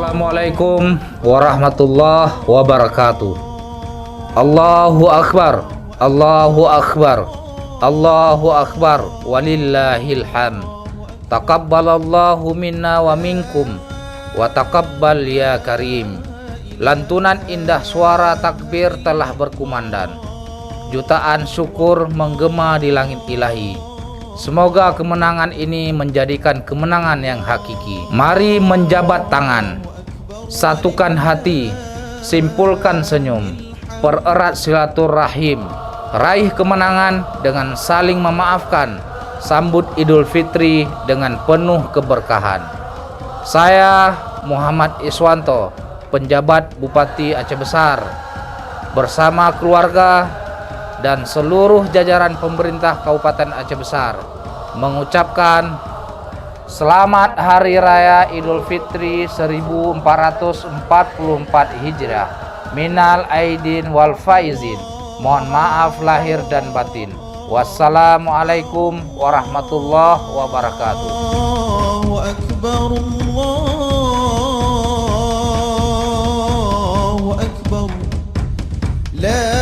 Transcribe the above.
Assalamualaikum warahmatullahi wabarakatuh. Allahu akbar, Allahu akbar, Allahu akbar, walillahil hamd. Taqabbalallahu minna wa minkum, wa taqabbal ya karim. Lantunan indah suara takbir telah berkumandang. Jutaan syukur menggema di langit ilahi. Semoga kemenangan ini menjadikan kemenangan yang hakiki. Mari menjabat tangan, satukan hati, simpulkan senyum, pererat silaturahim, raih kemenangan dengan saling memaafkan, sambut Idul Fitri dengan penuh keberkahan. Saya Muhammad Iswanto, penjabat Bupati Aceh Besar, bersama keluarga dan seluruh jajaran pemerintah Kabupaten Aceh Besar mengucapkan Selamat Hari Raya Idul Fitri 1444 Hijriah. Minal aidin wal faizin. Mohon maaf lahir dan batin. Wassalamualaikum warahmatullahi wabarakatuh. Allahu akbar, Allahu akbar. La